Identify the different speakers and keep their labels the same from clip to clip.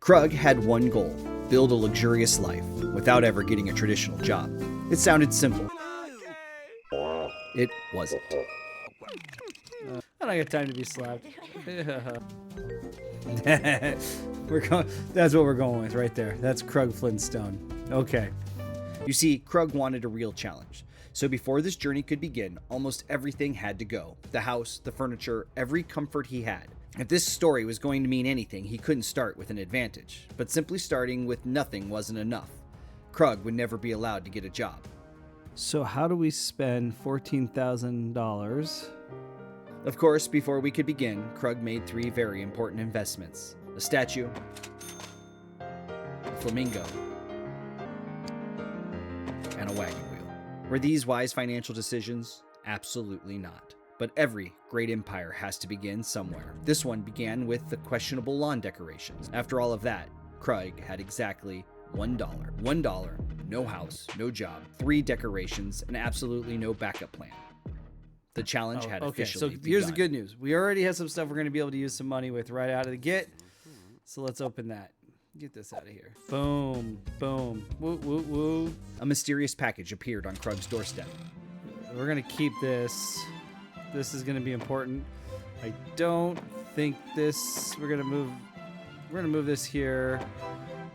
Speaker 1: Krug had one goal: build a luxurious life without ever getting a traditional job. It sounded simple. It wasn't.
Speaker 2: I don't got time to be slapped. That's what we're going with right there. That's Krug Flintstone. Okay.
Speaker 1: You see, Krug wanted a real challenge. So before this journey could begin, almost everything had to go. The house, the furniture, every comfort he had. If this story was going to mean anything, he couldn't start with an advantage. But simply starting with nothing wasn't enough. Krug would never be allowed to get a job.
Speaker 2: So how do we spend $14,000?
Speaker 1: Of course, before we could begin, Krug made 3 very important investments: a statue, a flamingo, and a wagon wheel. Were these wise financial decisions? Absolutely not. But every great empire has to begin somewhere. This one began with the questionable lawn decorations. After all of that, Krug had exactly $1. $1, no house, no job, 3 decorations, and absolutely no backup plan. The challenge had officially begun.
Speaker 2: So here's the good news. We already have some stuff we're going to be able to use some money with right out of the get. So let's open that. Get this out of here. Boom, boom, woo, woo, woo.
Speaker 1: A mysterious package appeared on Krug's doorstep.
Speaker 2: We're going to keep this. This is going to be important. I don't think this, we're going to move this here,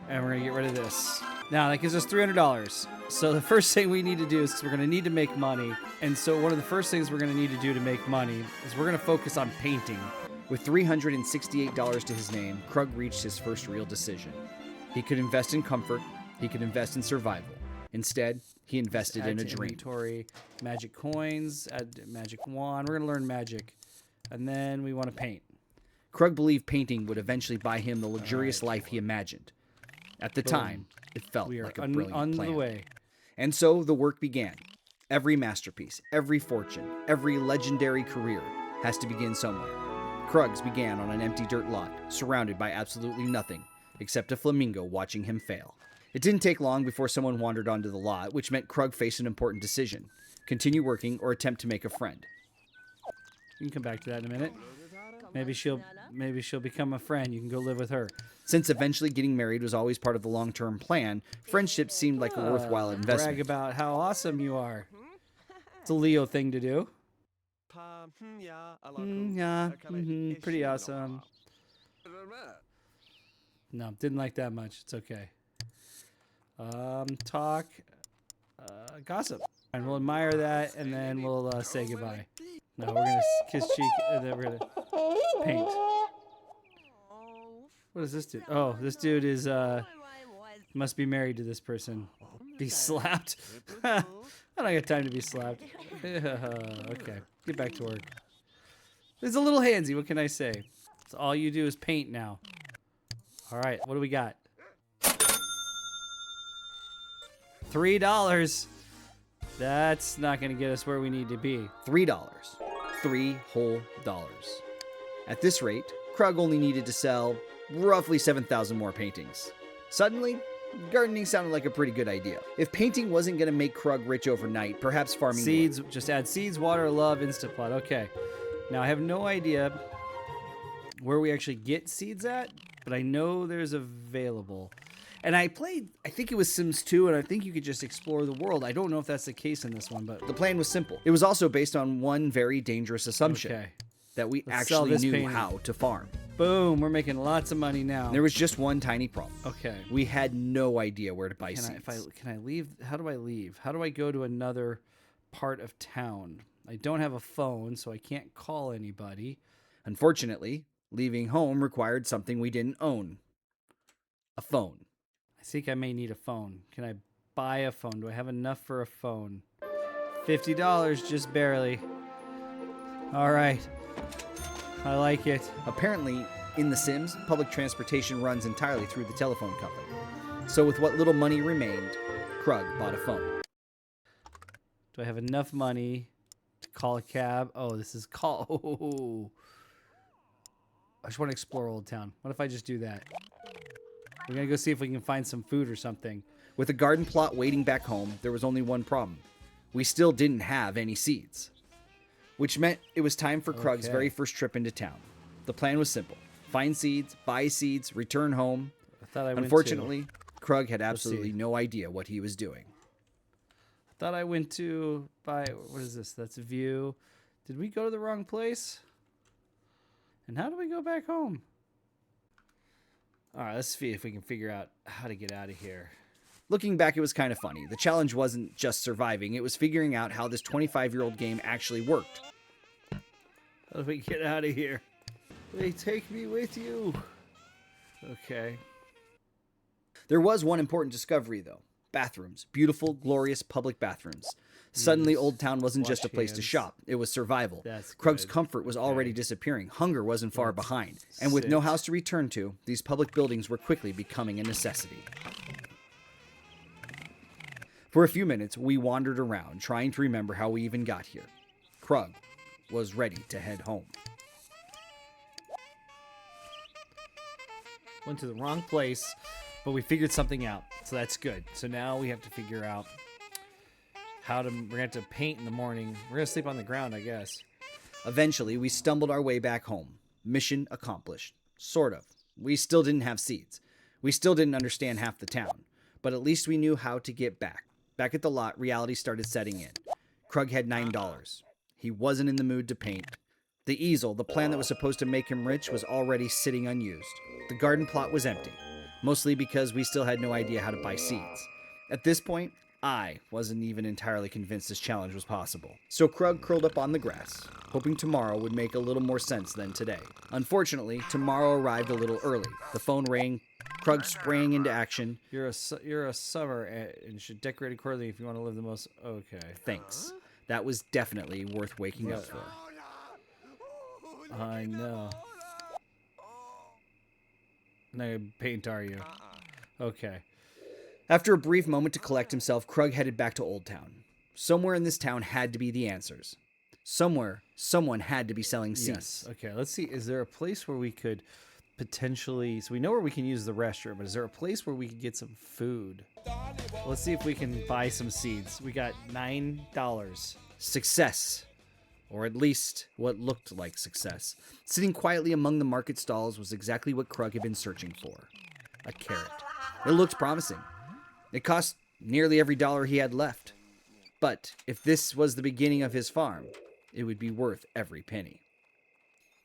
Speaker 2: and we're going to get rid of this. Now, that gives us $300. So the first thing we need to do is we're going to need to make money. And so one of the first things we're going to need to do to make money is we're going to focus on painting.
Speaker 1: With $368 to his name, Krug reached his first real decision. He could invest in comfort. He could invest in survival. Instead, he invested in a dream.
Speaker 2: Inventory, magic coins, add magic wand. We're going to learn magic. And then we want to paint.
Speaker 1: Krug believed painting would eventually buy him the luxurious life he imagined. At the time, it felt like a brilliant
Speaker 2: on
Speaker 1: plan.
Speaker 2: The way.
Speaker 1: And so the work began. Every masterpiece, every fortune, every legendary career has to begin somewhere. Krug's began on an empty dirt lot, surrounded by absolutely nothing, except a flamingo watching him fail. It didn't take long before someone wandered onto the lot, which meant Krug faced an important decision: continue working or attempt to make a friend.
Speaker 2: You can come back to that in a minute. Maybe she'll become a friend. You can go live with her.
Speaker 1: Since eventually getting married was always part of the long-term plan, friendship seemed like a worthwhile investment.
Speaker 2: Brag about how awesome you are. It's a Leo thing to do. Pretty awesome. No, didn't like that much. It's okay. Talk, gossip, and we'll admire that, and then we'll say goodbye. No, we're gonna kiss cheek, and then we're gonna paint. What does this do? Oh, this dude is must be married to this person. Be slapped? I don't got time to be slapped. Okay, get back to work. It's a little handsy. What can I say? So all you do is paint now. All right, what do we got? $3. That's not going to get us where we need to be.
Speaker 1: $3. 3 whole dollars. At this rate, Krug only needed to sell roughly 7,000 more paintings. Suddenly, gardening sounded like a pretty good idea. If painting wasn't going to make Krug rich overnight, perhaps farming
Speaker 2: seeds would. Just add seeds, water, love, Instapot. Okay. Now, I have no idea where we actually get seeds at, but I know there's available. And I played, I think it was Sims 2, and I think you could just explore the world. I don't know if that's the case in this one, but
Speaker 1: the plan was simple. It was also based on one very dangerous assumption. That we actually knew how to farm.
Speaker 2: Boom, we're making lots of money now.
Speaker 1: There was just one tiny problem.
Speaker 2: Okay.
Speaker 1: We had no idea where to buy seeds.
Speaker 2: Can I leave? How do I leave? How do I go to another part of town? I don't have a phone, so I can't call anybody.
Speaker 1: Unfortunately, leaving home required something we didn't own. A phone.
Speaker 2: I think I may need a phone. Can I buy a phone? Do I have enough for a phone? $50, just barely. All right. I like it.
Speaker 1: Apparently, in The Sims, public transportation runs entirely through the telephone company. So with what little money remained, Krug bought a phone.
Speaker 2: Do I have enough money to call a cab? Oh, this is call. Oh. I just want to explore Old Town. What if I just do that? We're going to go see if we can find some food or something.
Speaker 1: With a garden plot waiting back home, there was only one problem. We still didn't have any seeds. Which meant it was time for Krug's very first trip into town. The plan was simple. Find seeds, buy seeds, return home.
Speaker 2: Thought I went
Speaker 1: Unfortunately, Krug had
Speaker 2: Let's
Speaker 1: absolutely
Speaker 2: see.
Speaker 1: no idea what he was doing.
Speaker 2: Thought I went to buy. What is this? That's view. Did we go to the wrong place? And how do we go back home? All right, let's see if we can figure out how to get out of here.
Speaker 1: Looking back, it was kind of funny. The challenge wasn't just surviving, it was figuring out how this 25-year-old game actually worked.
Speaker 2: How do we get out of here? They take me with you. Okay.
Speaker 1: There was one important discovery, though. Bathrooms. Beautiful, glorious public bathrooms. Suddenly,
Speaker 2: Yes.
Speaker 1: Old Town wasn't just a
Speaker 2: Wash
Speaker 1: place to
Speaker 2: hands.
Speaker 1: shop. It was survival.
Speaker 2: That's
Speaker 1: Krug's
Speaker 2: good.
Speaker 1: comfort was already
Speaker 2: Okay.
Speaker 1: disappearing. Hunger wasn't far
Speaker 2: Let's
Speaker 1: behind. And with no
Speaker 2: sit.
Speaker 1: house to return to, these public buildings were quickly becoming a necessity. For a few minutes, we wandered around, trying to remember how we even got here. Krug was ready to head home.
Speaker 2: Went to the wrong place, but we figured something out, so that's good. So now we have to figure out how to. We're gonna have to paint in the morning. We're gonna sleep on the ground, I guess.
Speaker 1: Eventually, we stumbled our way back home. Mission accomplished. Sort of. We still didn't have seeds. We still didn't understand half the town. But at least we knew how to get back. Back at the lot, reality started setting in. Krug had $9. He wasn't in the mood to paint. The easel, the plan that was supposed to make him rich, was already sitting unused. The garden plot was empty, mostly because we still had no idea how to buy seeds. At this point, I wasn't even entirely convinced this challenge was possible. So Krug curled up on the grass, hoping tomorrow would make a little more sense than today. Unfortunately, tomorrow arrived a little early. The phone rang. Krug sprang into action.
Speaker 2: You're a summer and should decorate accordingly if you want to live the most. Okay.
Speaker 1: Thanks. That was definitely worth waking up for.
Speaker 2: I know. No paint, are you? Okay.
Speaker 1: After a brief moment to collect himself, Krug headed back to Old Town. Somewhere in this town had to be the answers. Somewhere, someone had to be selling seeds.
Speaker 2: Yes. Okay. Let's see. Is there a place where we could potentially? So we know where we can use the restroom, but is there a place where we could get some food? Let's see if we can buy some seeds. We got $9.
Speaker 1: Success. Or at least what looked like success. Sitting quietly among the market stalls was exactly what Krug had been searching for. A carrot. It looked promising. It cost nearly every dollar he had left. But if this was the beginning of his farm, it would be worth every penny.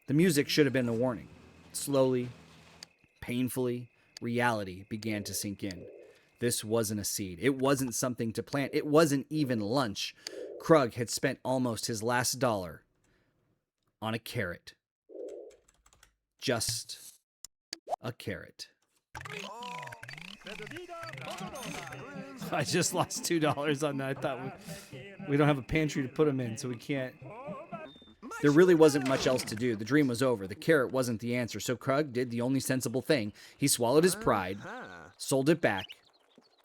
Speaker 1: The music should have been a warning. Slowly, painfully, reality began to sink in. This wasn't a seed. It wasn't something to plant. It wasn't even lunch. Krug had spent almost his last dollar on a carrot. Just a carrot.
Speaker 2: I just lost $2 on that. I thought we don't have a pantry to put them in, so we can't.
Speaker 1: There really wasn't much else to do. The dream was over. The carrot wasn't the answer, so Krug did the only sensible thing. He swallowed his pride, sold it back,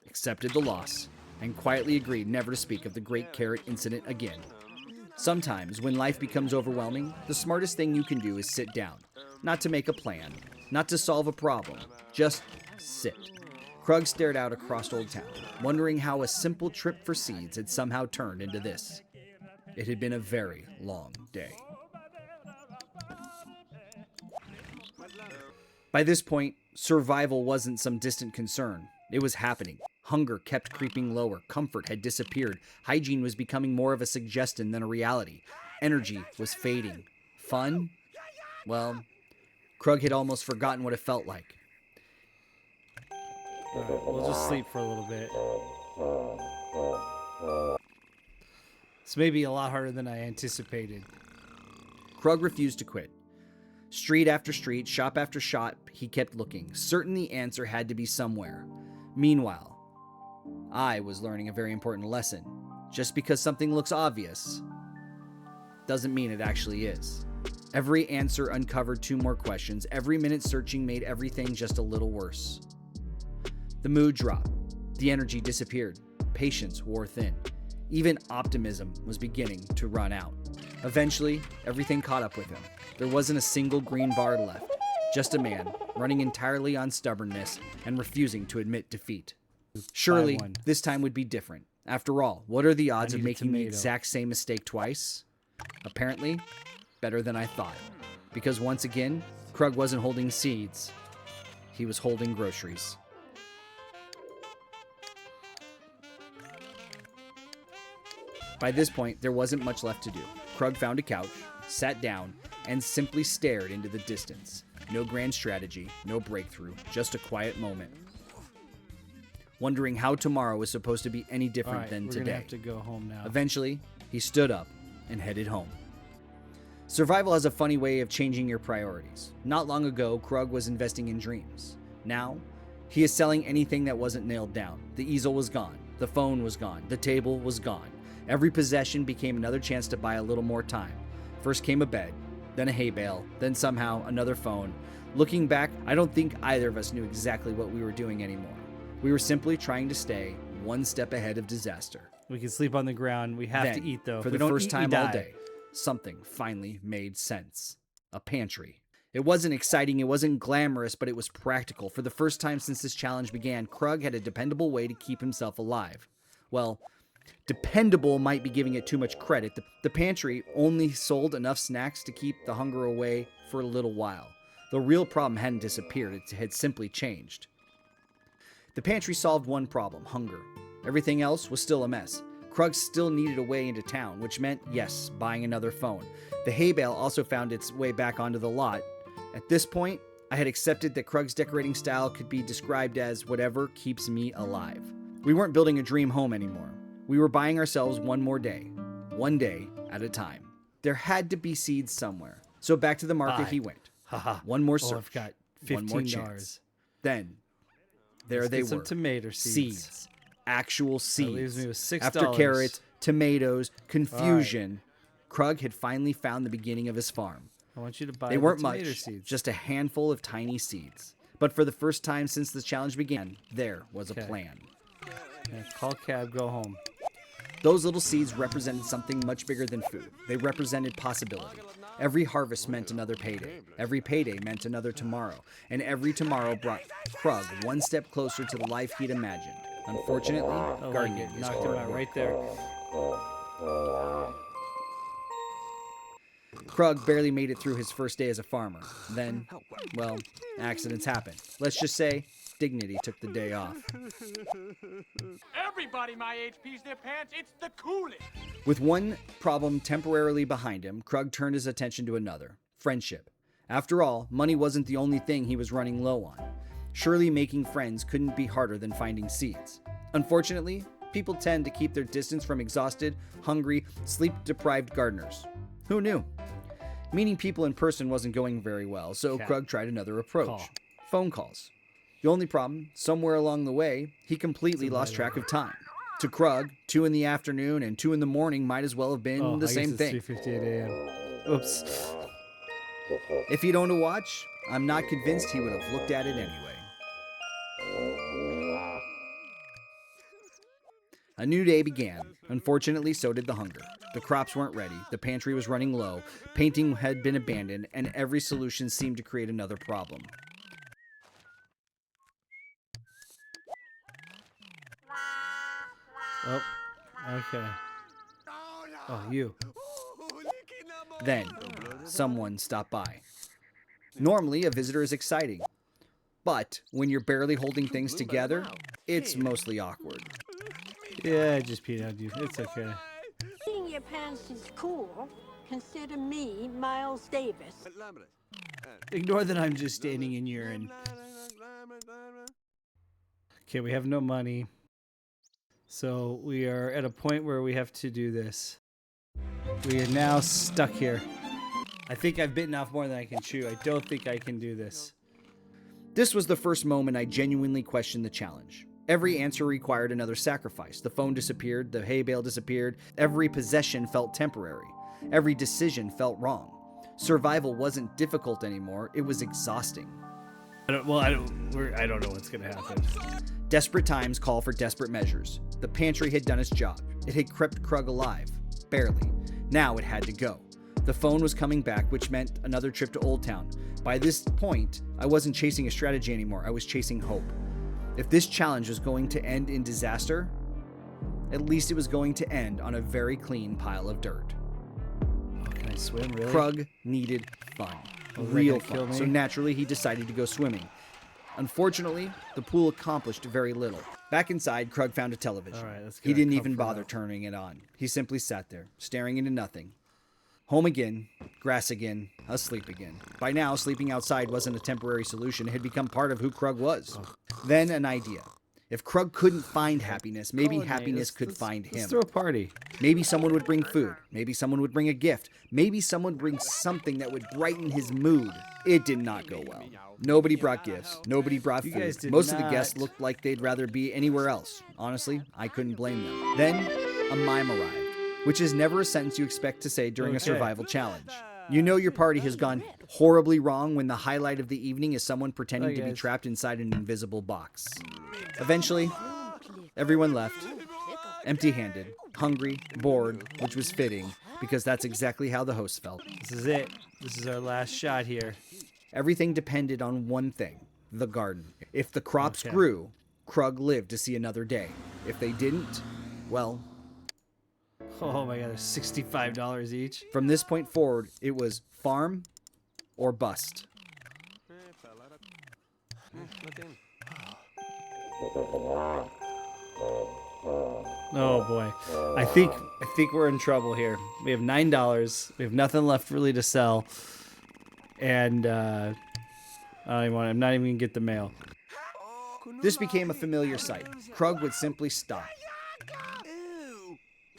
Speaker 1: accepted the loss, and quietly agreed never to speak of the great carrot incident again. Sometimes, when life becomes overwhelming, the smartest thing you can do is sit down. Not to make a plan, not to solve a problem, just sit. Krug stared out across Old Town, wondering how a simple trip for seeds had somehow turned into this. It had been a very long day. By this point, survival wasn't some distant concern. It was happening. Hunger kept creeping lower. Comfort had disappeared. Hygiene was becoming more of a suggestion than a reality. Energy was fading. Fun? Well, Krug had almost forgotten what it felt like.
Speaker 2: All right, we'll just sleep for a little bit. This may be a lot harder than I anticipated.
Speaker 1: Krug refused to quit. Street after street, shop after shop, he kept looking, certain the answer had to be somewhere. Meanwhile, I was learning a very important lesson. Just because something looks obvious doesn't mean it actually is. Every answer uncovered 2 more questions. Every minute searching made everything just a little worse. The mood dropped. The energy disappeared. Patience wore thin. Even optimism was beginning to run out. Eventually, everything caught up with him. There wasn't a single green bar left. Just a man, running entirely on stubbornness and refusing to admit defeat. Surely,
Speaker 2: Buy one.
Speaker 1: this time would be different. After all, what are the odds of
Speaker 2: need a
Speaker 1: making the
Speaker 2: tomato.
Speaker 1: exact same mistake twice? Apparently, better than I thought. Because once again, Krug wasn't holding seeds. he was holding groceries. By this point, there wasn't much left to do. Krug found a couch, sat down, and simply stared into the distance. No grand strategy, no breakthrough, just a quiet moment. Wondering how tomorrow was supposed to be any different than today.
Speaker 2: We're gonna have to go home now.
Speaker 1: Eventually, he stood up and headed home. Survival has a funny way of changing your priorities. Not long ago, Krug was investing in dreams. Now, he is selling anything that wasn't nailed down. The easel was gone. The phone was gone. The table was gone. Every possession became another chance to buy a little more time. First came a bed, then a hay bale, then somehow another phone. Looking back, I don't think either of us knew exactly what we were doing anymore. We were simply trying to stay one step ahead of disaster.
Speaker 2: We can sleep on the ground. We have
Speaker 1: Then,
Speaker 2: to eat, though.
Speaker 1: For
Speaker 2: If we
Speaker 1: the
Speaker 2: don't
Speaker 1: first
Speaker 2: eat, we
Speaker 1: time
Speaker 2: die.
Speaker 1: all day, something finally made sense. A pantry. It wasn't exciting, it wasn't glamorous, but it was practical. For the first time since this challenge began, Krug had a dependable way to keep himself alive. Well, dependable might be giving it too much credit. The pantry only sold enough snacks to keep the hunger away for a little while. The real problem hadn't disappeared, it had simply changed. The pantry solved one problem, hunger. Everything else was still a mess. Krug still needed a way into town, which meant, yes, buying another phone. The hay bale also found its way back onto the lot. At this point, I had accepted that Krug's decorating style could be described as whatever keeps me alive. We weren't building a dream home anymore. We were buying ourselves one more day, one day at a time. There had to be seeds somewhere. So back to the market he went.
Speaker 2: Haha.
Speaker 1: One more
Speaker 2: Oh,
Speaker 1: search.
Speaker 2: I've got
Speaker 1: one more
Speaker 2: $15.
Speaker 1: chance. Then, there
Speaker 2: Let's
Speaker 1: they
Speaker 2: get some
Speaker 1: were.
Speaker 2: tomato seeds.
Speaker 1: Actual seeds.
Speaker 2: That leaves me with $6.
Speaker 1: After carrots, tomatoes, confusion, Krug had finally found the beginning of his farm.
Speaker 2: I want you to buy
Speaker 1: They weren't
Speaker 2: the tomato
Speaker 1: much,
Speaker 2: seeds.
Speaker 1: just a handful of tiny seeds. But for the first time since the challenge began, there was a
Speaker 2: Okay.
Speaker 1: plan.
Speaker 2: Yeah, call cab, go home.
Speaker 1: Those little seeds represented something much bigger than food. They represented possibility. Every harvest meant another payday. Every payday meant another tomorrow. And every tomorrow brought Krug one step closer to the life he'd imagined. Unfortunately,
Speaker 2: Oh,
Speaker 1: gardening
Speaker 2: like it.
Speaker 1: is
Speaker 2: Knocked him
Speaker 1: hard
Speaker 2: out
Speaker 1: work.
Speaker 2: right there.
Speaker 1: Krug barely made it through his first day as a farmer. Then, well, accidents happen. Let's just say, dignity took the day off.
Speaker 3: Everybody my age pees their pants. It's the coolest.
Speaker 1: With one problem temporarily behind him, Krug turned his attention to another, friendship. After all, money wasn't the only thing he was running low on. Surely making friends couldn't be harder than finding seeds. Unfortunately, people tend to keep their distance from exhausted, hungry, sleep-deprived gardeners. Who knew? Meeting people in person wasn't going very well, so
Speaker 2: Cat.
Speaker 1: Krug tried another approach.
Speaker 2: Call.
Speaker 1: Phone calls. The only problem, somewhere along the way, he completely lost track of time. To Krug, 2 in the afternoon and 2 in the morning might as well have been
Speaker 2: Oh,
Speaker 1: the
Speaker 2: I guess
Speaker 1: same
Speaker 2: it's
Speaker 1: thing.
Speaker 2: 3:58 a.m. Oops.
Speaker 1: If he'd owned a watch, I'm not convinced he would have looked at it anyway. A new day began. Unfortunately, so did the hunger. The crops weren't ready, the pantry was running low, painting had been abandoned, and every solution seemed to create another problem.
Speaker 2: Oh, okay. Oh, you.
Speaker 1: Then, someone stopped by. Normally, a visitor is exciting. But when you're barely holding things together, it's mostly awkward.
Speaker 2: Yeah, I just peed on you. It's okay.
Speaker 4: Seeing your pants is cool. Consider me Miles Davis.
Speaker 2: Ignore that I'm just standing in urine. Okay, we have no money. So we are at a point where we have to do this. We are now stuck here. I think I've bitten off more than I can chew. I don't think I can do this.
Speaker 1: This was the first moment I genuinely questioned the challenge. Every answer required another sacrifice. The phone disappeared, the hay bale disappeared, every possession felt temporary. Every decision felt wrong. Survival wasn't difficult anymore, it was exhausting.
Speaker 2: I don't know what's gonna happen.
Speaker 1: Desperate times call for desperate measures. The pantry had done its job. It had kept Krug alive. Barely. Now it had to go. The phone was coming back, which meant another trip to Old Town. By this point, I wasn't chasing a strategy anymore, I was chasing hope. If this challenge was going to end in disaster, at least it was going to end on a very clean pile of dirt.
Speaker 2: Oh, can I swim, really?
Speaker 1: Krug needed fun.
Speaker 2: Oh, is that
Speaker 1: Real
Speaker 2: gonna kill
Speaker 1: fun.
Speaker 2: me?
Speaker 1: So naturally, he decided to go swimming. Unfortunately, the pool accomplished very little. Back inside, Krug found a television.
Speaker 2: All right, let's
Speaker 1: He
Speaker 2: get
Speaker 1: didn't
Speaker 2: our
Speaker 1: even
Speaker 2: comfort
Speaker 1: bother
Speaker 2: out.
Speaker 1: turning it on. He simply sat there, staring into nothing. Home again, grass again, asleep again. By now, sleeping outside wasn't a temporary solution. It had become part of who Krug was. Then an idea. If Krug couldn't find happiness, maybe
Speaker 2: Call it night.
Speaker 1: happiness could
Speaker 2: Let's-
Speaker 1: find
Speaker 2: Let's
Speaker 1: him.
Speaker 2: throw a party.
Speaker 1: Maybe someone would bring food. Maybe someone would bring a gift. Maybe someone would bring something that would brighten his mood. It did not go well. Nobody brought gifts. Nobody brought
Speaker 2: You
Speaker 1: food.
Speaker 2: guys did
Speaker 1: Most of the
Speaker 2: not-
Speaker 1: guests looked like they'd rather be anywhere else. Honestly, I couldn't blame them. Then, a mime arrived, which is never a sentence you expect to say during a
Speaker 2: Okay.
Speaker 1: survival challenge. You know your party has gone horribly wrong when the highlight of the evening is someone pretending
Speaker 2: Hi,
Speaker 1: to be
Speaker 2: guys.
Speaker 1: trapped inside an invisible box. Eventually, everyone left, empty-handed, hungry, bored, which was fitting, because that's exactly how the host felt.
Speaker 2: This is it. This is our last shot here.
Speaker 1: Everything depended on one thing, the garden. If the crops
Speaker 2: Okay.
Speaker 1: grew, Krug lived to see another day. If they didn't, well,
Speaker 2: Oh my god, there's $65 each.
Speaker 1: from this point forward, it was farm or bust.
Speaker 2: Oh boy, I think we're in trouble here. We have $9. We have nothing left really to sell, and I don't even want. I'm not even gonna get the mail.
Speaker 1: This became a familiar sight. Krug would simply stop.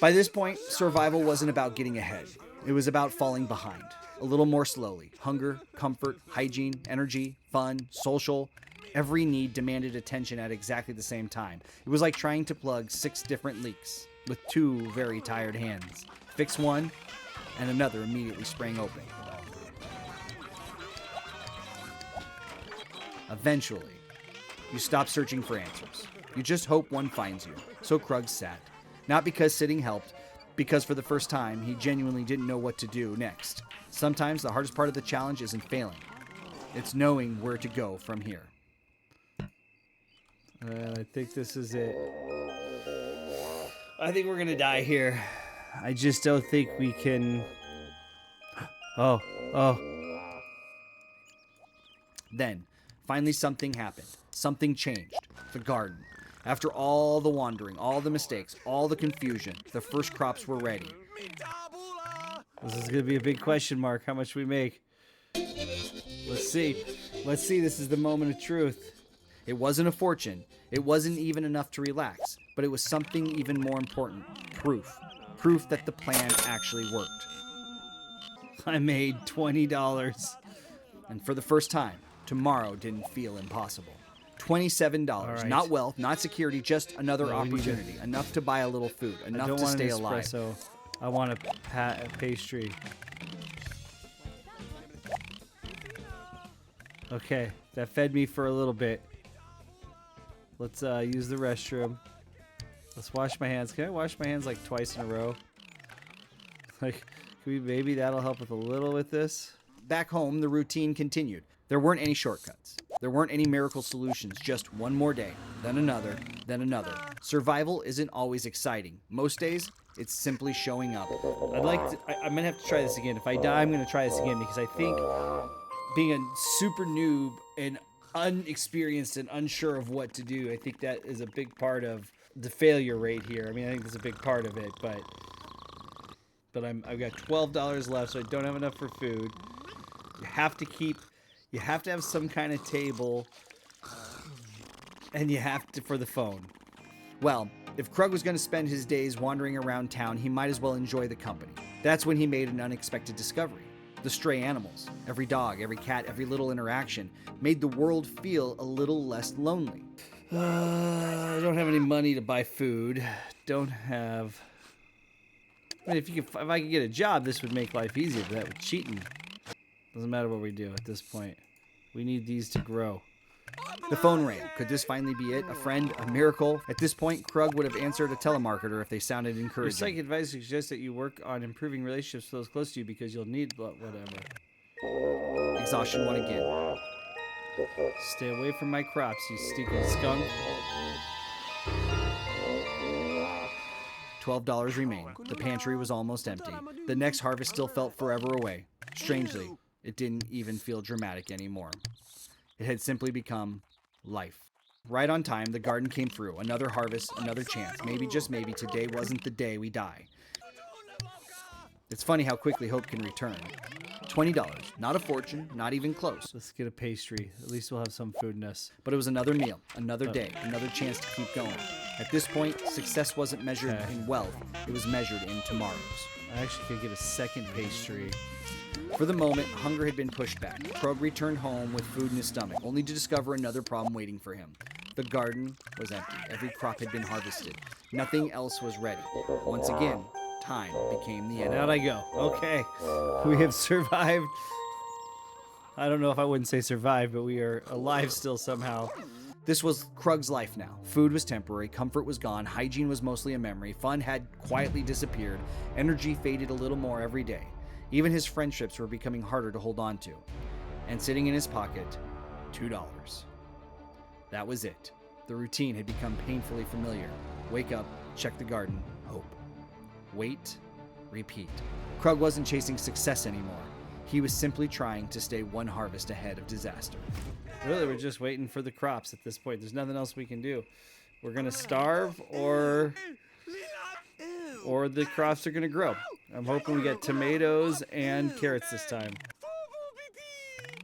Speaker 1: By this point, survival wasn't about getting ahead. It was about falling behind. A little more slowly. Hunger, comfort, hygiene, energy, fun, social. Every need demanded attention at exactly the same time. It was like trying to plug 6 different leaks with 2 very tired hands. Fix one, and another immediately sprang open. Eventually, you stop searching for answers. You just hope one finds you. So Krug sat. Not because sitting helped, because for the first time, he genuinely didn't know what to do next. Sometimes the hardest part of the challenge isn't failing. It's knowing where to go from here.
Speaker 2: I think this is it. I think we're gonna die here. I just don't think we can. Oh.
Speaker 1: Then, finally something happened. Something changed. The garden. After all the wandering, all the mistakes, all the confusion, the first crops were ready.
Speaker 2: This is gonna be a big question mark. How much we make? Let's see. Let's see. This is the moment of truth.
Speaker 1: It wasn't a fortune. It wasn't even enough to relax. But it was something even more important. Proof. Proof that the plan actually worked.
Speaker 2: I made $20.
Speaker 1: And for the first time, tomorrow didn't feel impossible. $27.
Speaker 2: All right.
Speaker 1: Not wealth, not security, just another
Speaker 2: No, we need to-
Speaker 1: opportunity. Enough to buy a little food.
Speaker 2: I
Speaker 1: Enough
Speaker 2: don't
Speaker 1: to
Speaker 2: want
Speaker 1: stay
Speaker 2: an
Speaker 1: alive.
Speaker 2: espresso. I want a pastry. Okay, that fed me for a little bit. Let's use the restroom. Let's wash my hands. Can I wash my hands like twice in a row? Like, can we, maybe that'll help with a little with this?
Speaker 1: Back home, the routine continued. There weren't any shortcuts. There weren't any miracle solutions. Just one more day, then another, then another. Survival isn't always exciting. Most days, it's simply showing up.
Speaker 2: I'd like to. I'm gonna have to try this again. If I die, I'm gonna try this again because I think being a super noob and unexperienced and unsure of what to do, I think that is a big part of the failure rate here. I mean, I think that's a big part of it, but I've got $12 left, so I don't have enough for food. You have to have some kind of table, and you have to for the phone.
Speaker 1: Well, if Krug was going to spend his days wandering around town, he might as well enjoy the company. That's when he made an unexpected discovery. The stray animals, every dog, every cat, every little interaction, made the world feel a little less lonely.
Speaker 2: I don't have any money to buy food. Don't have. I mean, if I could get a job, this would make life easier. But that with cheating, doesn't matter what we do at this point. We need these to grow.
Speaker 1: The phone rang. Could this finally be it? A friend? A miracle? At this point, Krug would have answered a telemarketer if they sounded
Speaker 2: Your
Speaker 1: encouraging.
Speaker 2: psych advice suggests that you work on improving relationships with those close to you because you'll need whatever.
Speaker 1: Exhaustion won again.
Speaker 2: Stay away from my crops, you stinking skunk.
Speaker 1: $12 remained. The pantry was almost empty. The next harvest still felt forever away. Strangely, it didn't even feel dramatic anymore. It had simply become life. Right on time, the garden came through. Another harvest, another chance. Maybe, just maybe, today wasn't the day we die. It's funny how quickly hope can return. $20. Not a fortune, not even close.
Speaker 2: Let's get a pastry. At least we'll have some food in us.
Speaker 1: But it was another meal, another day, another chance to keep going. At this point, success wasn't measured in wealth. It was measured in tomorrows.
Speaker 2: I actually could get a second pastry.
Speaker 1: For the moment, hunger had been pushed back. Krug returned home with food in his stomach, only to discover another problem waiting for him. The garden was empty. Every crop had been harvested. Nothing else was ready. Once again, time became the enemy.
Speaker 2: Out I go. Okay. We have survived. I don't know if I wouldn't say survived, but we are alive still somehow.
Speaker 1: This was Krug's life now. Food was temporary, comfort was gone, hygiene was mostly a memory, fun had quietly disappeared, energy faded a little more every day. Even his friendships were becoming harder to hold on to. And sitting in his pocket, $2. That was it. The routine had become painfully familiar. Wake up, check the garden, hope. Wait, repeat. Krug wasn't chasing success anymore. He was simply trying to stay one harvest ahead of disaster.
Speaker 2: Really, we're just waiting for the crops at this point. There's nothing else we can do. We're going to starve or the crops are going to grow. I'm hoping we get tomatoes and carrots this time.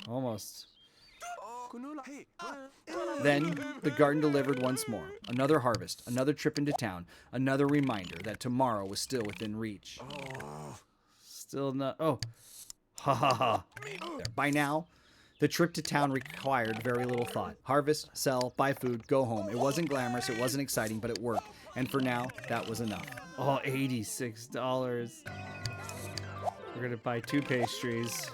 Speaker 2: Almost.
Speaker 1: Then, the garden delivered once more. Another harvest, another trip into town, another reminder that tomorrow was still within reach.
Speaker 2: Still not... Oh. Ha ha ha.
Speaker 1: By now, the trip to town required very little thought. Harvest, sell, buy food, go home. It wasn't glamorous, it wasn't exciting, but it worked. And for now, that was enough.
Speaker 2: Oh, $86. We're going to buy 2 pastries.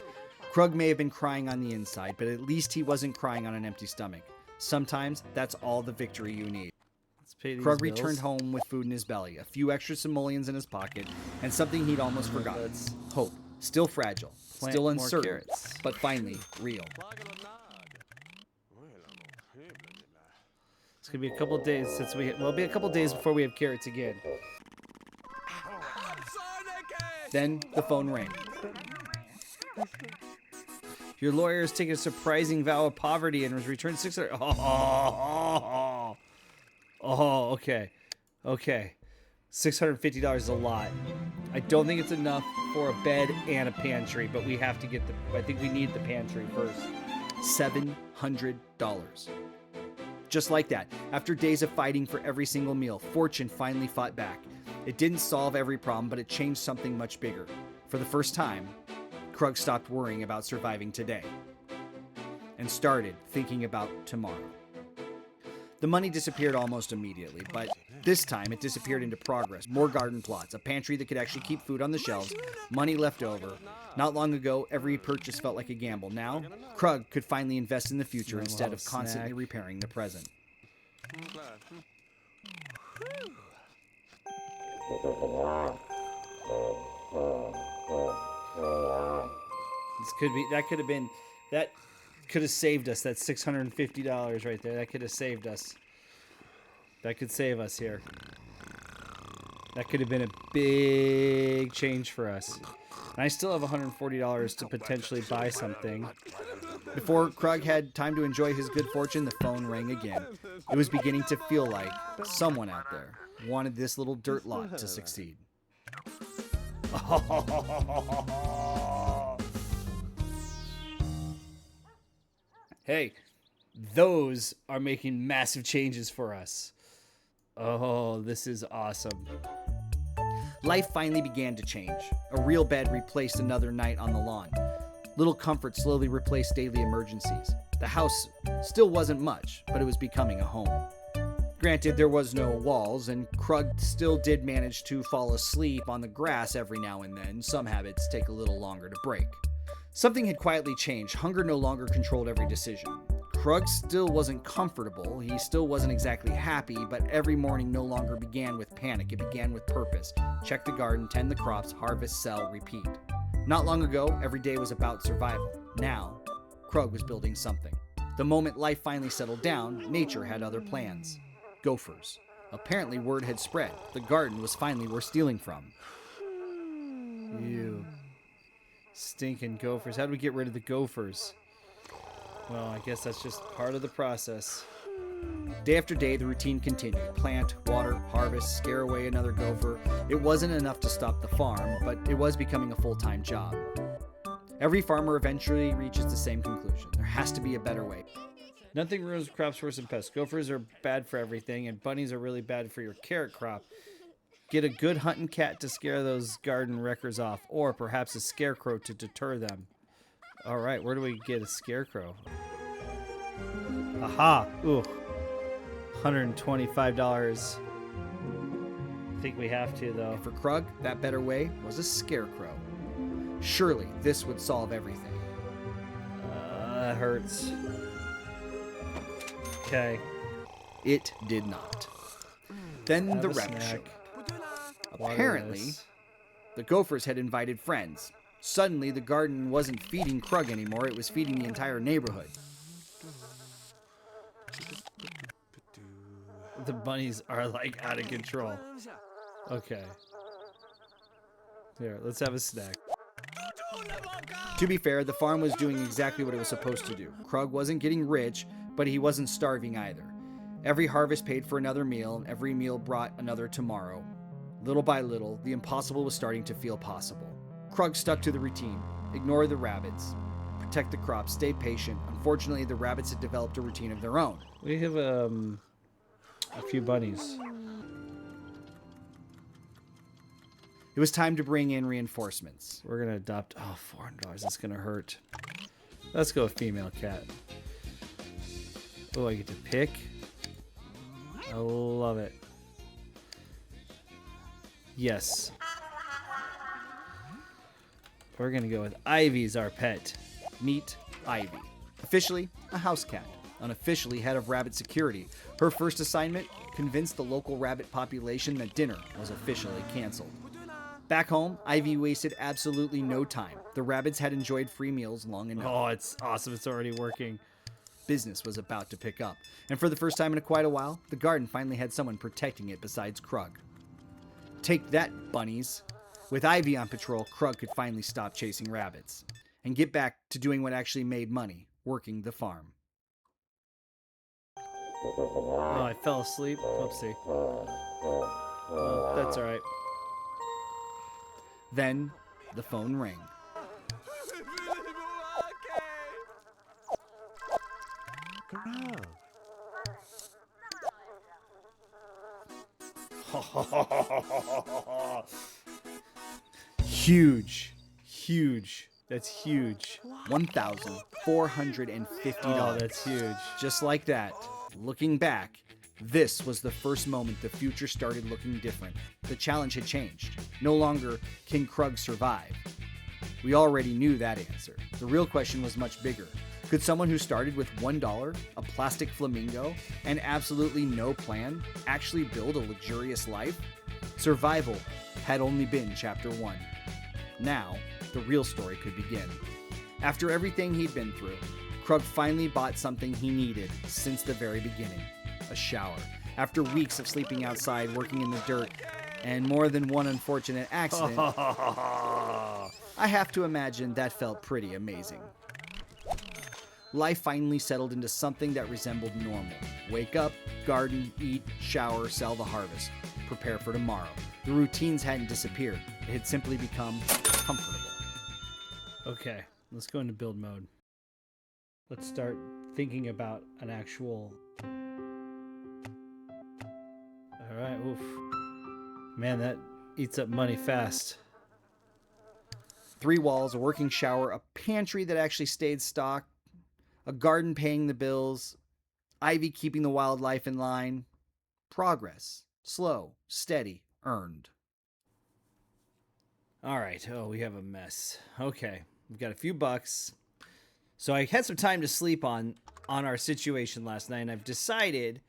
Speaker 1: Krug may have been crying on the inside, but at least he wasn't crying on an empty stomach. Sometimes, that's all the victory you need.
Speaker 2: Let's pay these
Speaker 1: Krug
Speaker 2: bills.
Speaker 1: returned home with food in his belly, a few extra simoleons in his pocket, and something he'd almost forgotten. Hope. Still fragile,
Speaker 2: Plant
Speaker 1: still
Speaker 2: more
Speaker 1: uncertain,
Speaker 2: carrots.
Speaker 1: but finally real.
Speaker 2: It's going to be a couple days since we... Well, it'll be a couple days before we have carrots again.
Speaker 1: Then the phone rang.
Speaker 2: Your lawyer has taken a surprising vow of poverty and has returned 600... Oh, okay. Okay. $650 is a lot. I don't think it's enough for a bed and a pantry, but we have to get the... I think we need the pantry first.
Speaker 1: $700. Just like that, after days of fighting for every single meal, fortune finally fought back. It didn't solve every problem, but it changed something much bigger. For the first time, Krug stopped worrying about surviving today and started thinking about tomorrow. The money disappeared almost immediately, but this time it disappeared into progress. More garden plots, a pantry that could actually keep food on the shelves, money left over. Not long ago, every purchase felt like a gamble. Now, Krug could finally invest in the future instead of constantly repairing the present.
Speaker 2: That could have saved us. That $650 right there. That could have saved us. That could save us here. That could have been a big change for us. And I still have $140 to potentially buy something.
Speaker 1: Before Krug had time to enjoy his good fortune, the phone rang again. It was beginning to feel like someone out there wanted this little dirt lot to succeed.
Speaker 2: Hey, those are making massive changes for us. Oh, this is awesome.
Speaker 1: Life finally began to change. A real bed replaced another night on the lawn. Little comfort slowly replaced daily emergencies. The house still wasn't much, but it was becoming a home. Granted, there was no walls, and Krug still did manage to fall asleep on the grass every now and then. Some habits take a little longer to break. Something had quietly changed. Hunger no longer controlled every decision. Krug still wasn't comfortable. He still wasn't exactly happy, but every morning no longer began with panic. It began with purpose. Check the garden, tend the crops, harvest, sell, repeat. Not long ago, every day was about survival. Now, Krug was building something. The moment life finally settled down, nature had other plans. Gophers. Apparently word had spread. The garden was finally worth stealing from.
Speaker 2: You stinking gophers. How do we get rid of the gophers? Well, I guess that's just part of the process.
Speaker 1: Day after day, the routine continued. Plant, water, harvest, scare away another gopher. It wasn't enough to stop the farm, but it was becoming a full-time job. Every farmer eventually reaches the same conclusion. There has to be a better way.
Speaker 2: Nothing ruins crops worse than pests. Gophers are bad for everything, and bunnies are really bad for your carrot crop. Get a good hunting cat to scare those garden wreckers off, or perhaps a scarecrow to deter them. All right, where do we get a scarecrow? Aha! Ooh. $125. I think we have to, though.
Speaker 1: And for Krug, that better way was a scarecrow. Surely this would solve everything.
Speaker 2: That hurts. Okay.
Speaker 1: It did not. Then
Speaker 2: Have
Speaker 1: the
Speaker 2: a
Speaker 1: rabbit
Speaker 2: snack.
Speaker 1: showed.
Speaker 2: Water
Speaker 1: Apparently,
Speaker 2: this.
Speaker 1: the gophers had invited friends. Suddenly, the garden wasn't feeding Krug anymore, it was feeding the entire neighborhood.
Speaker 2: The bunnies are like out of control. Okay. Here, let's have a snack.
Speaker 1: To be fair, the farm was doing exactly what it was supposed to do. Krug wasn't getting rich, but he wasn't starving either. Every harvest paid for another meal, and every meal brought another tomorrow. Little by little, the impossible was starting to feel possible. Krug stuck to the routine. Ignore the rabbits. Protect the crops. Stay patient. Unfortunately, the rabbits had developed a routine of their own.
Speaker 2: We have a few bunnies.
Speaker 1: It was time to bring in reinforcements.
Speaker 2: We're gonna adopt. Oh, $400. That's gonna hurt. Let's go with female cat. Oh, I get to pick. I love it. Yes. We're gonna go with Ivy's our pet.
Speaker 1: Meet Ivy. Officially, a house cat. Unofficially, head of rabbit security. Her first assignment, convince the local rabbit population that dinner was officially canceled. Back home, Ivy wasted absolutely no time. The rabbits had enjoyed free meals long enough.
Speaker 2: Oh, it's awesome. It's already working.
Speaker 1: Business was about to pick up. And for the first time in quite a while, the garden finally had someone protecting it besides Krug. Take that, bunnies. With Ivy on patrol, Krug could finally stop chasing rabbits and get back to doing what actually made money, working the farm.
Speaker 2: Oh, I fell asleep. Whoopsie. Oh, that's all right.
Speaker 1: Then, the phone rang.
Speaker 2: Huge. Huge. That's huge.
Speaker 1: $1,450.
Speaker 2: Oh, that's huge.
Speaker 1: Just like that. Looking back, this was the first moment the future started looking different. The challenge had changed. No longer can Krug survive. We already knew that answer. The real question was much bigger. Could someone who started with $1, a plastic flamingo, and absolutely no plan actually build a luxurious life? Survival had only been chapter 1. Now, the real story could begin. After everything he'd been through, Krug finally bought something he needed since the very beginning. A shower. After weeks of sleeping outside, working in the dirt, and more than one unfortunate accident, I have to imagine that felt pretty amazing. Life finally settled into something that resembled normal. Wake up, garden, eat, shower, sell the harvest. Prepare for tomorrow. The routines hadn't disappeared. It had simply become comfortable.
Speaker 2: Okay, let's go into build mode. Let's start thinking about an actual... Alright, oof. Man, that eats up money fast.
Speaker 1: 3 walls, a working shower, a pantry that actually stayed stocked, a garden paying the bills, Ivy keeping the wildlife in line. Progress. Slow, steady, earned.
Speaker 2: Alright, oh, we have a mess. Okay, we've got a few bucks. So I had some time to sleep on our situation last night, and I've decided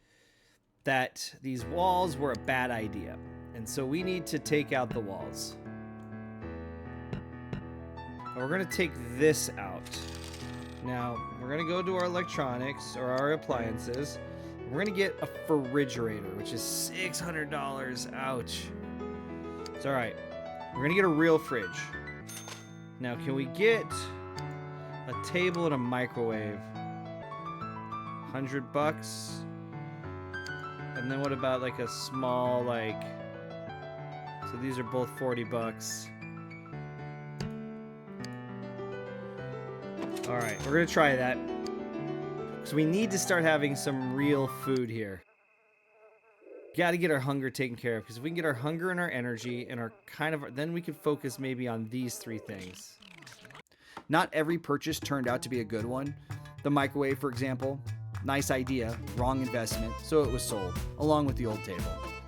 Speaker 2: that these walls were a bad idea. And so we need to take out the walls. And we're going to take this out. Now, we're going to go to our electronics or our appliances. We're going to get a refrigerator, which is $600. Ouch. It's all right. We're going to get a real fridge. Now, can we get a table and a microwave? $100? And then what about like a small, like, so these are both 40 bucks. All right, we're gonna try that. So we need to start having some real food here. Got to get our hunger taken care of, because if we can get our hunger and our energy and our then we could focus maybe on these three things.
Speaker 1: Not every purchase turned out to be a good one. The microwave, for example, nice idea, wrong investment, so it was sold, along with the old table.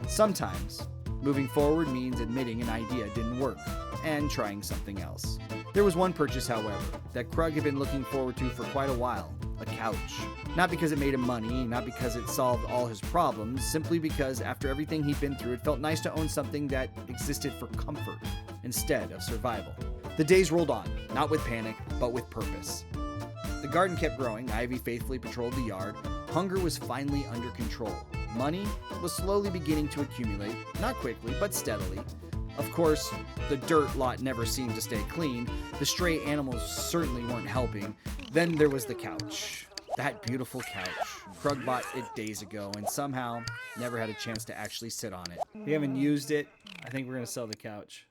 Speaker 1: Sometimes, moving forward means admitting an idea didn't work and trying something else. There was one purchase, however, that Krug had been looking forward to for quite a while. A couch. Not because it made him money, not because it solved all his problems, simply because after everything he'd been through, it felt nice to own something that existed for comfort instead of survival. The days rolled on, not with panic, but with purpose. The garden kept growing, Ivy faithfully patrolled the yard, hunger was finally under control. Money was slowly beginning to accumulate, not quickly, but steadily. Of course, the dirt lot never seemed to stay clean, the stray animals certainly weren't helping. Then there was the couch. That beautiful couch. Krug bought it days ago and somehow never had a chance to actually sit on it.
Speaker 2: We haven't used it. I think we're gonna sell the couch.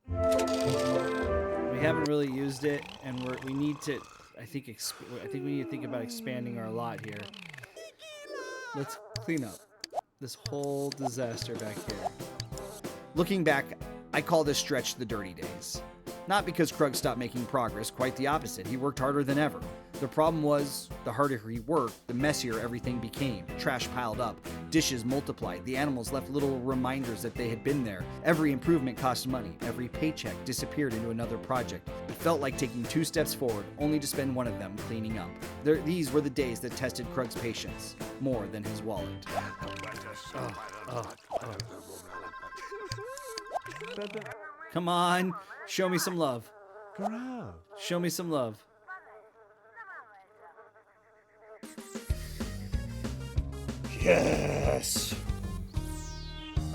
Speaker 2: We haven't really used it, and we need to. I think we need to think about expanding our lot here. Let's clean up this whole disaster back here.
Speaker 1: Looking back, I call this stretch the dirty days. Not because Krug stopped making progress, quite the opposite. He worked harder than ever. The problem was, the harder he worked, the messier everything became. Trash piled up, dishes multiplied, the animals left little reminders that they had been there. Every improvement cost money, every paycheck disappeared into another project. It felt like taking 2 steps forward, only to spend one of them cleaning up. These were the days that tested Krug's patience, more than his wallet.
Speaker 2: Come on, show me some love. Show me some love.
Speaker 1: Yes!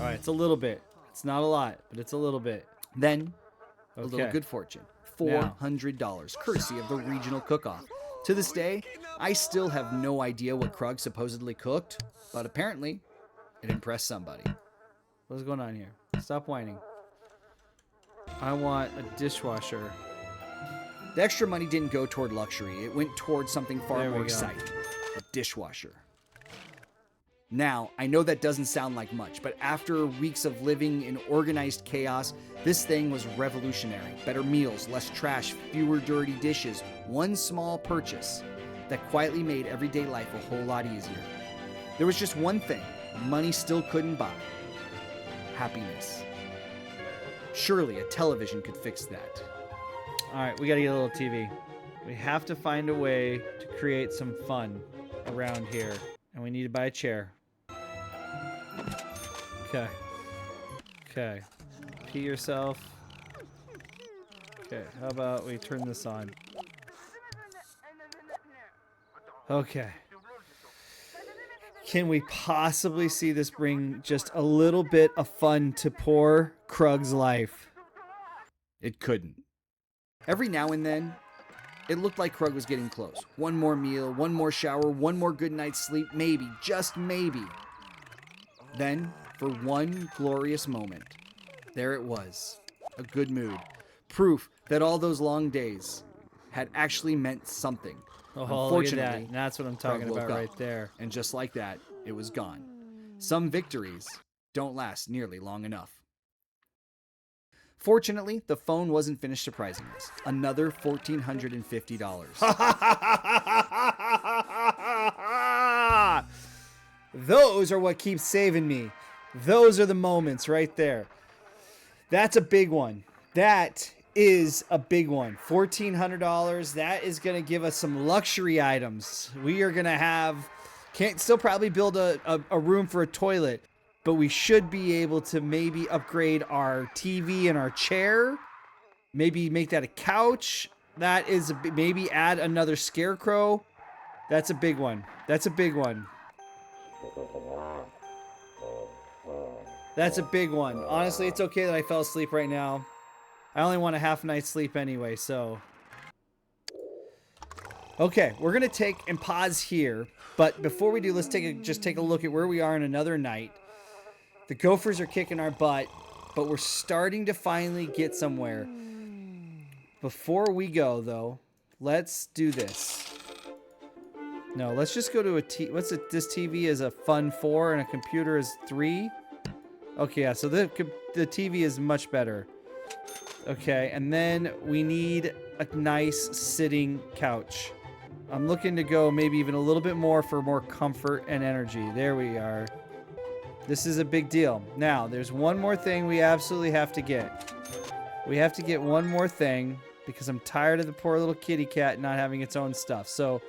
Speaker 2: All right, it's a little bit. It's not a lot, but it's a little bit.
Speaker 1: Then, a
Speaker 2: Okay.
Speaker 1: little good fortune. $400, courtesy of the regional cook-off. To this day, I still have no idea what Krug supposedly cooked, but apparently, it impressed somebody.
Speaker 2: What's going on here? Stop whining. I want a dishwasher.
Speaker 1: The extra money didn't go toward luxury. It went toward something far
Speaker 2: There we
Speaker 1: more
Speaker 2: go.
Speaker 1: exciting. A dishwasher. Now, I know that doesn't sound like much, but after weeks of living in organized chaos, this thing was revolutionary. Better meals, less trash, fewer dirty dishes. One small purchase that quietly made everyday life a whole lot easier. There was just one thing money still couldn't buy. Happiness. Surely a television could fix that.
Speaker 2: All right, we got to get a little TV. We have to find a way to create some fun around here. And we need to buy a chair. Okay. Okay. Pee yourself. Okay, how about we turn this on? Okay. Can we possibly see this bring just a little bit of fun to poor Krug's life?
Speaker 1: It couldn't. Every now and then, it looked like Krug was getting close. One more meal, one more shower, one more good night's sleep, maybe, just maybe. Then, for one glorious moment, there it was. A good mood. Proof that all those long days had actually meant something.
Speaker 2: Oh, look at that.
Speaker 1: Unfortunately,
Speaker 2: That's what I'm talking
Speaker 1: Krug woke
Speaker 2: about
Speaker 1: up,
Speaker 2: right there.
Speaker 1: And just like that, it was gone. Some victories don't last nearly long enough. Fortunately, the phone wasn't finished surprising us. Another $1,450.
Speaker 2: Those are what keeps saving me. Those are the moments right there. That's a big one. That is a big one. $1,400. That is going to give us some luxury items. We are going to have... Can't still probably build a room for a toilet, but we should be able to maybe upgrade our TV and our chair. Maybe make that a couch. That is maybe add another scarecrow. That's a big one. That's a big one. That's a big one. Honestly, it's okay that I fell asleep right now. I only want a half night's sleep anyway, so. Okay, we're gonna take and pause here, but before we do, let's just take a look at where we are in another night. The gophers are kicking our butt, but we're starting to finally get somewhere. Before we go, though, let's do this. No, let's just go to a this TV is a fun 4 and a computer is 3. Okay, yeah, so the TV is much better. Okay, and then we need a nice sitting couch. I'm looking to go maybe even a little bit more for more comfort and energy. There we are. This is a big deal. Now, there's one more thing we absolutely have to get. We have to get one more thing because I'm tired of the poor little kitty cat not having its own stuff. So,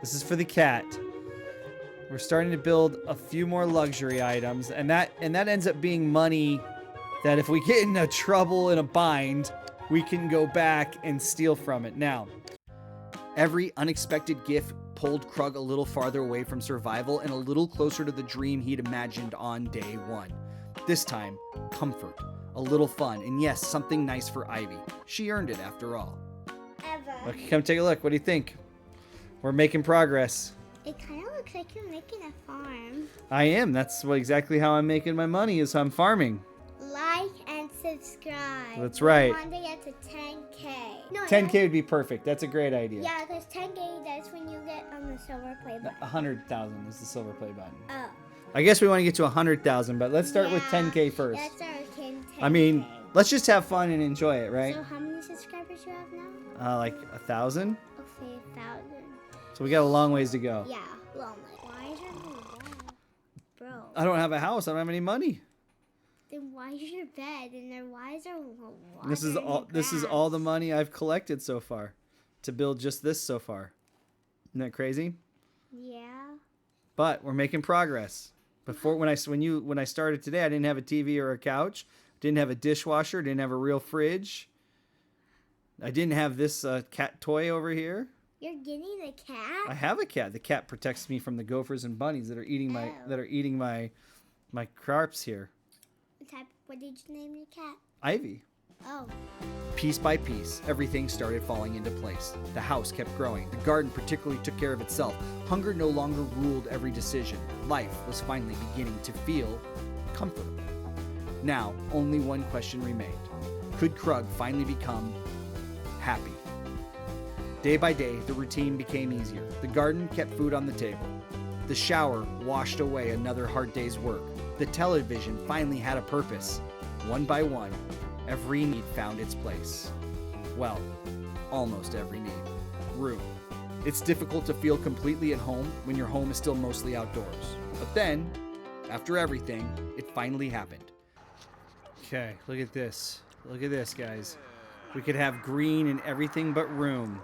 Speaker 2: this is for the cat. We're starting to build a few more luxury items, and that ends up being money that if we get into trouble in a bind, we can go back and steal from it. Now, every unexpected gift pulled Krug a little farther away from survival and a little closer to the dream he'd imagined on day 1. This time, comfort, a little fun, and yes, something nice for Ivy. She earned it after all. Okay, come take a look. What do you think? We're making progress.
Speaker 5: It kind of looks like you're making a farm.
Speaker 2: I am. That's exactly how I'm making my money, is I'm farming.
Speaker 5: Like and subscribe.
Speaker 2: That's right.
Speaker 5: We want to get to 10K. No,
Speaker 2: 10K would be perfect. That's a great idea.
Speaker 5: Yeah, because 10K, that's when you get on the silver play button.
Speaker 2: 100,000 is the silver play button.
Speaker 5: Oh.
Speaker 2: I guess we want to get to 100,000, but let's start with 10K first.
Speaker 5: Let's start with 10K.
Speaker 2: I mean, let's just have fun and enjoy it, right?
Speaker 5: So how many subscribers you have now?
Speaker 2: Like 1,000.
Speaker 5: Okay, 1,000.
Speaker 2: So we got a long ways to go.
Speaker 5: Yeah, long way. Why is your bed? Bro.
Speaker 2: I don't have a house. I don't have any money.
Speaker 5: Then why is your bed? And then why is there water
Speaker 2: This is all. This is all the money I've collected so far, to build just this so far. Isn't that crazy?
Speaker 5: Yeah.
Speaker 2: But we're making progress. Before when I started today, I didn't have a TV or a couch. Didn't have a dishwasher. Didn't have a real fridge. I didn't have this cat toy over here.
Speaker 5: You're getting a cat?
Speaker 2: I have a cat. The cat protects me from the gophers and bunnies that are eating my crops here.
Speaker 5: What did you name your cat?
Speaker 2: Ivy.
Speaker 5: Oh.
Speaker 1: Piece by piece, everything started falling into place. The house kept growing. The garden particularly took care of itself. Hunger no longer ruled every decision. Life was finally beginning to feel comfortable. Now, only one question remained. Could Krug finally become happy? Day by day, the routine became easier. The garden kept food on the table. The shower washed away another hard day's work. The television finally had a purpose. One by one, every need found its place. Well, almost every need. Room. It's difficult to feel completely at home when your home is still mostly outdoors. But then, after everything, it finally happened.
Speaker 2: Okay, look at this. Look at this, guys. We could have green in everything but room.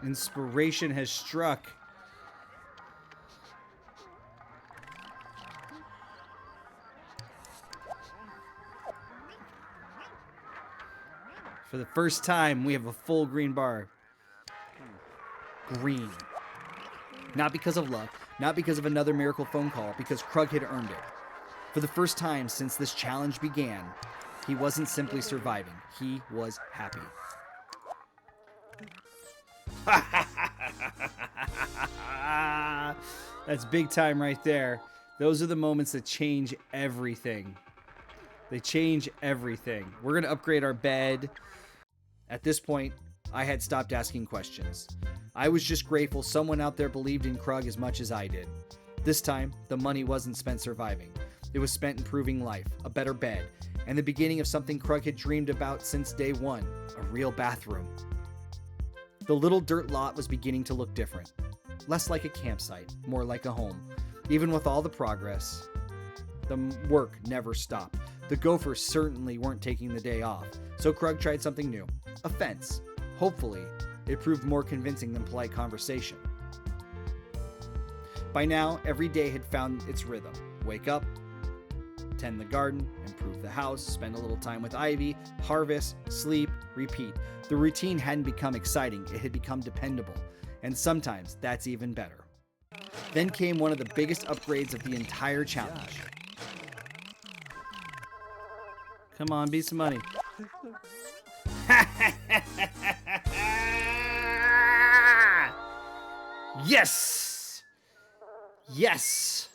Speaker 2: Inspiration has struck. For the first time, we have a full green bar.
Speaker 1: Green. Not because of luck, not because of another miracle phone call, because Krug had earned it. For the first time since this challenge began, he wasn't simply surviving, he was happy.
Speaker 2: That's big time right there. Those are the moments that change everything. They change everything. We're going to upgrade our bed.
Speaker 1: At this point, I had stopped asking questions. I was just grateful someone out there believed in Krug as much as I did. This time, the money wasn't spent surviving. It was spent improving life, a better bed, and the beginning of something Krug had dreamed about since day one, a real bathroom. The little dirt lot was beginning to look different. Less like a campsite, more like a home. Even with all the progress, the work never stopped. The gophers certainly weren't taking the day off, so Krug tried something new, a fence. Hopefully, it proved more convincing than polite conversation. By now, every day had found its rhythm. Wake up, tend the garden, improve the house, spend a little time with Ivy, harvest, sleep, repeat. The routine hadn't become exciting, it had become dependable. And sometimes that's even better. Then came one of the biggest upgrades of the entire challenge.
Speaker 2: Come on, beat some money. Yes! Yes!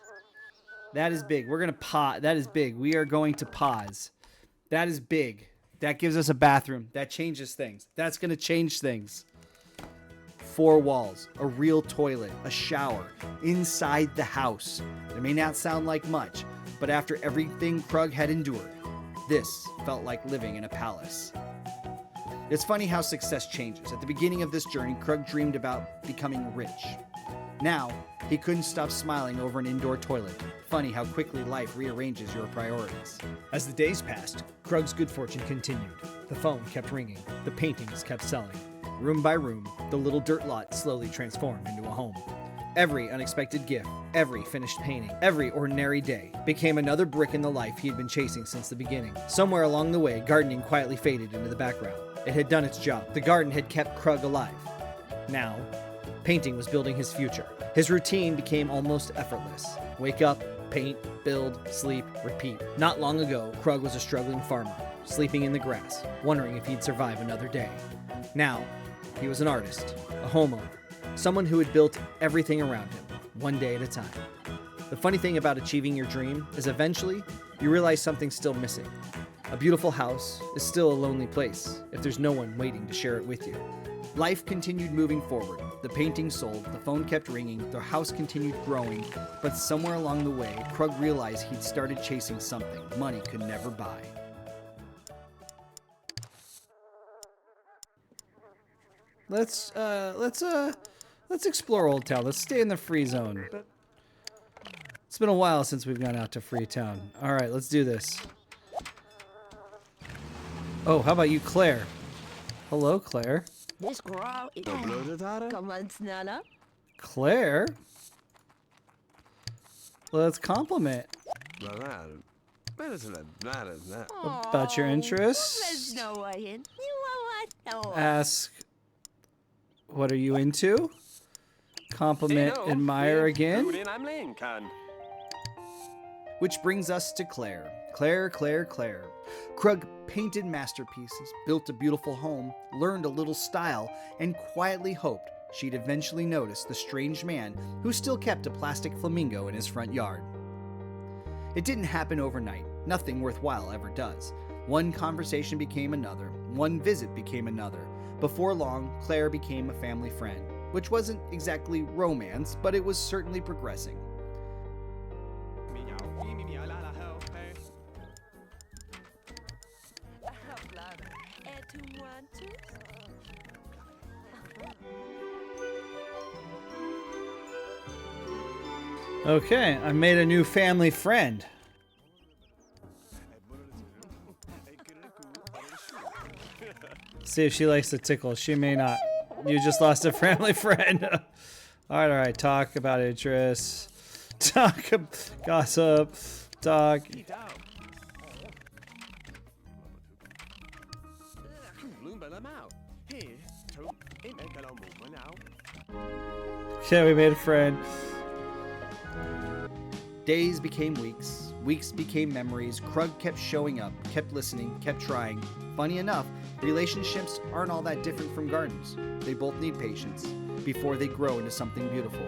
Speaker 2: That is big. We're going to pause. That is big. We are going to pause. That is big. That gives us a bathroom. That changes things. That's going to change things. 4 walls, a real toilet, a shower, inside the house. It may not sound like much, but after everything Krug had endured, this felt like living in a palace. It's funny how success changes. At the beginning of this journey, Krug dreamed about becoming rich. Now, he couldn't stop smiling over an indoor toilet. Funny how quickly life rearranges your priorities.
Speaker 1: As the days passed, Krug's good fortune continued. The phone kept ringing. The paintings kept selling. Room by room, the little dirt lot slowly transformed into a home. Every unexpected gift, every finished painting, every ordinary day became another brick in the life he had been chasing since the beginning. Somewhere along the way, gardening quietly faded into the background. It had done its job. The garden had kept Krug alive. Now, painting was building his future. His routine became almost effortless. Wake up, paint, build, sleep, repeat. Not long ago, Krug was a struggling farmer, sleeping in the grass, wondering if he'd survive another day. Now, he was an artist, a homeowner, someone who had built everything around him, one day at a time. The funny thing about achieving your dream is eventually you realize something's still missing. A beautiful house is still a lonely place if there's no one waiting to share it with you. Life continued moving forward. The painting sold, the phone kept ringing, the house continued growing, but somewhere along the way, Krug realized he'd started chasing something money could never buy.
Speaker 2: Let's explore Old Town. Let's stay in the free zone. It's been a while since we've gone out to Freetown. All right, let's do this. Oh, how about you, Claire? Hello, Claire.
Speaker 6: This girl is Nana.
Speaker 2: Claire? Let's compliment. About your interests. Ask, what are you into? Compliment, admire again.
Speaker 1: Which brings us to Claire. Claire. Krug painted masterpieces, built a beautiful home, learned a little style, and quietly hoped she'd eventually notice the strange man who still kept a plastic flamingo in his front yard. It didn't happen overnight. Nothing worthwhile ever does. One conversation became another. One visit became another. Before long, Claire became a family friend, which wasn't exactly romance, but it was certainly progressing.
Speaker 2: Okay, I made a new family friend. See if she likes to tickle. She may not. You just lost a family friend. All right. Talk about interests. Talk, gossip. Talk. Okay, we made a friend.
Speaker 1: Days became weeks. Weeks became memories. Krug kept showing up, kept listening, kept trying. Funny enough, relationships aren't all that different from gardens. They both need patience before they grow into something beautiful.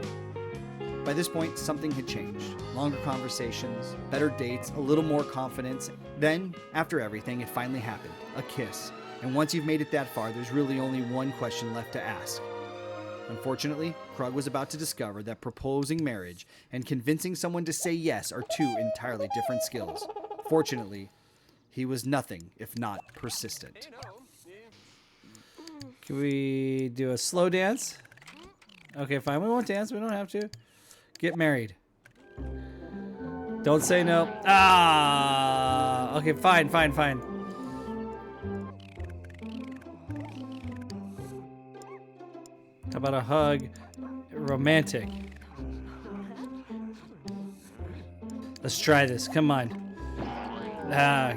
Speaker 1: By this point, something had changed. Longer conversations, better dates, a little more confidence. Then, after everything, it finally happened. A kiss. And once you've made it that far, there's really only one question left to ask. Unfortunately, Krug was about to discover that proposing marriage and convincing someone to say yes are two entirely different skills. Fortunately, he was nothing if not persistent.
Speaker 2: Can we do a slow dance? Okay, fine. We won't dance. We don't have to. Get married. Don't say no. Ah! Okay, fine. How about a hug? Romantic. Let's try this. Come on. Ah.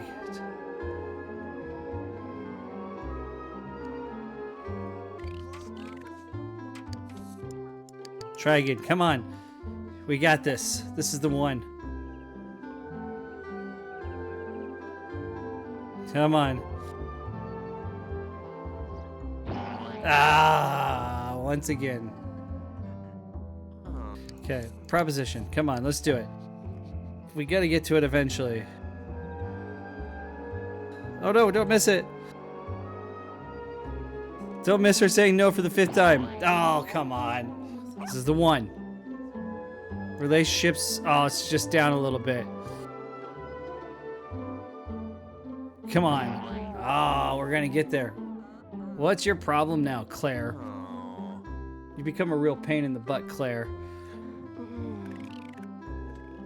Speaker 2: Try again. Come on. We got this. This is the one. Come on. Ah, once again. Okay, proposition. Come on, let's do it. We gotta get to it eventually. Oh no, don't miss it. Don't miss her saying no for the 5th time. Oh, come on. This is the one. Relationships, oh, it's just down a little bit. Come on. Oh, we're gonna get there. What's your problem now, Claire? You become a real pain in the butt, Claire.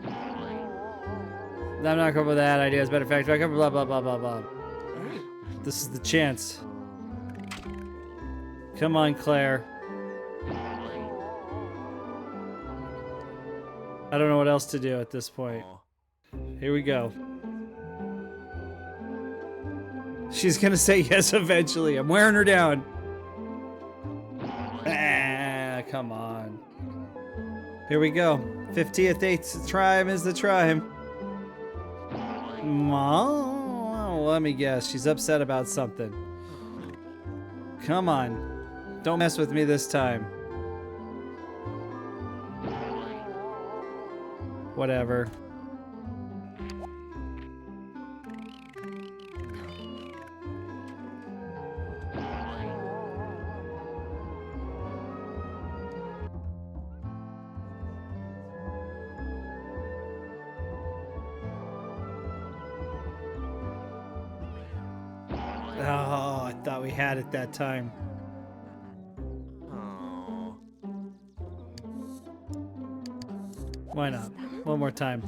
Speaker 2: I'm not coming with that idea. As a matter of fact, blah, blah, blah, blah, blah. This is the chance. Come on, Claire. I don't know what else to do at this point. Here we go. She's gonna say yes eventually. I'm wearing her down. Ah, come on. Here we go. 50th, 8th time is the time. Mom, let me guess. She's upset about something. Come on. Don't mess with me this time. Whatever. Oh, I thought we had it that time. Why not? One more time.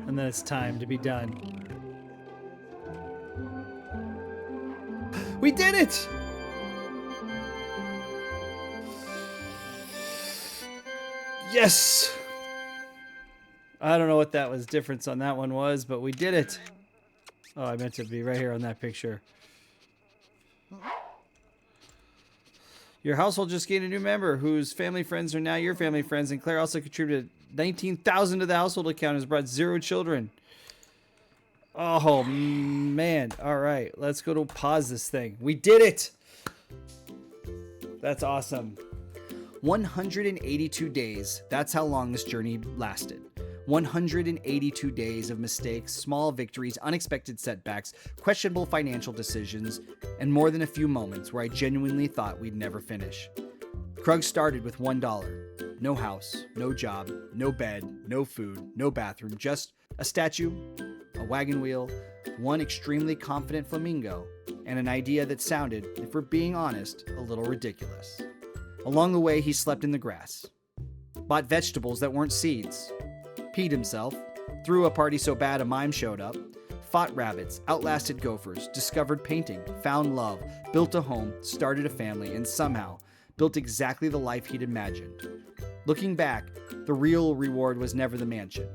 Speaker 2: And then it's time to be done. We did it! Yes! I don't know what that was difference on that one was, but we did it. Oh, I meant to be right here on that picture. Your household just gained a new member whose family friends are now your family friends, and Claire also contributed $19,000 to the household account and has brought 0 children. Oh, man. All right, let's go to pause this thing. We did it! That's awesome.
Speaker 1: 182 days. That's how long this journey lasted. 182 days of mistakes, small victories, unexpected setbacks, questionable financial decisions, and more than a few moments where I genuinely thought we'd never finish. Krug started with $1. No house, no job, no bed, no food, no bathroom, just a statue, a wagon wheel, one extremely confident flamingo, and an idea that sounded, if we're being honest, a little ridiculous. Along the way, he slept in the grass, bought vegetables that weren't seeds, peed himself, threw a party so bad a mime showed up, fought rabbits, outlasted gophers, discovered painting, found love, built a home, started a family, and somehow built exactly the life he'd imagined. Looking back, the real reward was never the mansion.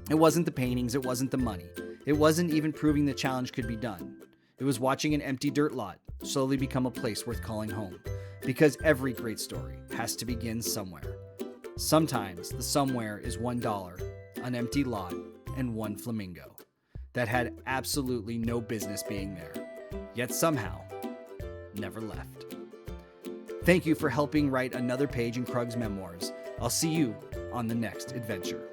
Speaker 1: It wasn't the paintings, it wasn't the money. It wasn't even proving the challenge could be done. It was watching an empty dirt lot slowly become a place worth calling home. Because every great story has to begin somewhere. Sometimes the somewhere is $1, an empty lot, and one flamingo that had absolutely no business being there, yet somehow never left. Thank you for helping write another page in Krug's memoirs. I'll see you on the next adventure.